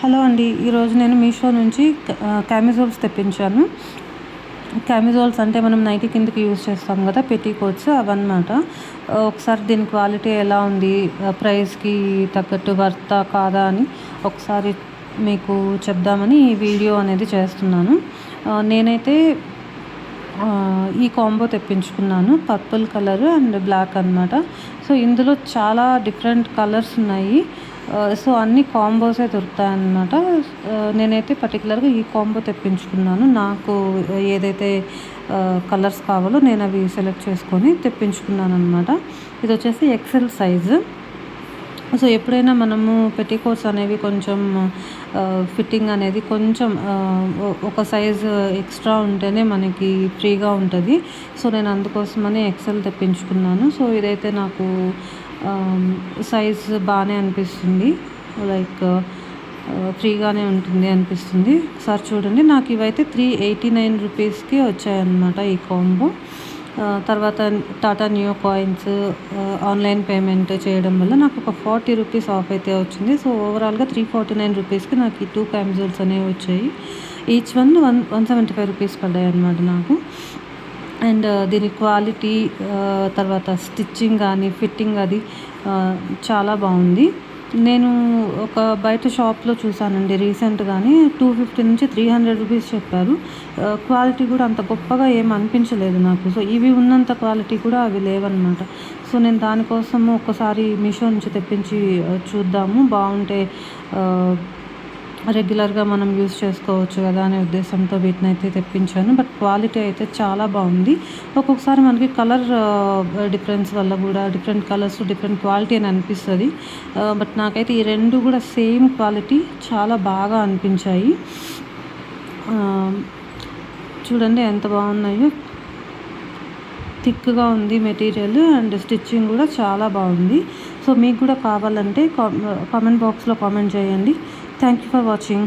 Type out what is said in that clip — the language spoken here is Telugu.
హలో అండి. ఈరోజు నేను మీషో నుంచి క్యామిజోల్స్ తెప్పించాను. క్యామిజోల్స్ అంటే మనం నైటీ కిందకి యూజ్ చేస్తాం కదా, పెట్టికోట్స్ అవన్నమాట. ఒకసారి దీని క్వాలిటీ ఎలా ఉంది, ప్రైస్కి తగ్గట్టు వర్తా కాదా అని ఒకసారి మీకు చెప్దామని ఈ వీడియో అనేది చేస్తున్నాను. నేనైతే ఈ కాంబో తెప్పించుకున్నాను, పర్పుల్ కలర్ అండ్ బ్లాక్ అనమాట. సో ఇందులో చాలా డిఫరెంట్ కలర్స్ ఉన్నాయి. సో అన్ని కాంబోసే దొరుకుతాయన్నమాట. నేనైతే పర్టికులర్గా ఈ కాంబో తెప్పించుకున్నాను. నాకు ఏదైతే కలర్స్ కావాలో నేను అవి సెలెక్ట్ చేసుకొని తెప్పించుకున్నాను అనమాట. ఇది వచ్చేసి ఎక్సెల్ సైజు. సో ఎప్పుడైనా మనము పెట్టికోట్స్ అనేవి కొంచెం ఫిట్టింగ్ అనేది కొంచెం ఒక సైజు ఎక్స్ట్రా ఉంటేనే మనకి ఫ్రీగా ఉంటుంది. సో నేను అందుకోసమని ఎక్సెల్ తెప్పించుకున్నాను. సో ఇదైతే నాకు సైజ్ బాగానే అనిపిస్తుంది, లైక్ ఫ్రీగానే ఉంటుంది అనిపిస్తుంది. ఒకసారి చూడండి, నాకు ఇవైతే 389 రూపీస్కి వచ్చాయన్నమాట ఈ కాంబో. తర్వాత Tata new coins online payment చేయడం వల్ల నాకు ఒక 40 రూపీస్ ఆఫ్ అయితే వచ్చింది. సో ఓవరాల్గా 349 రూపీస్కి నాకు ఈ 2 క్యామిజోల్స్ అనేవి వచ్చాయి. ఈచ్ వన్ 175 రూపీస్ పడ్డాయి అన్నమాట నాకు. అండ్ దీని క్వాలిటీ, తర్వాత స్టిచ్చింగ్ కానీ ఫిట్టింగ్ అది చాలా బాగుంది. నేను ఒక బయట షాప్లో చూసానండి రీసెంట్గానే, 250 నుంచి 300 రూపీస్ చెప్పారు. క్వాలిటీ కూడా అంత గొప్పగా ఏం అనిపించలేదు నాకు. సో ఇవి ఉన్నంత క్వాలిటీ కూడా అవి లేవన్నమాట. సో నేను దానికోసము ఒకసారి మీషో నుంచి తెప్పించి చూద్దాము, బాగుంటే రెగ్యులర్గా మనం యూస్ చేసుకోవచ్చు కదా అనే ఉద్దేశంతో వీటిని అయితే తెప్పించాను. బట్ క్వాలిటీ అయితే చాలా బాగుంది. ఒక్కొక్కసారి మనకి కలర్ డిఫరెన్స్ వల్ల కూడా డిఫరెంట్ కలర్స్ డిఫరెంట్ క్వాలిటీ అని అనిపిస్తుంది. బట్ నాకైతే ఈ రెండు కూడా సేమ్ క్వాలిటీ చాలా బాగా అనిపించాయి. చూడండి ఎంత బాగున్నాయో. థిక్గా ఉంది మెటీరియల్ అండ్ స్టిచ్చింగ్ కూడా చాలా బాగుంది. సో మీకు కూడా కావాలంటే కామెంట్ బాక్స్లో కామెంట్ చేయండి. Thank you for watching.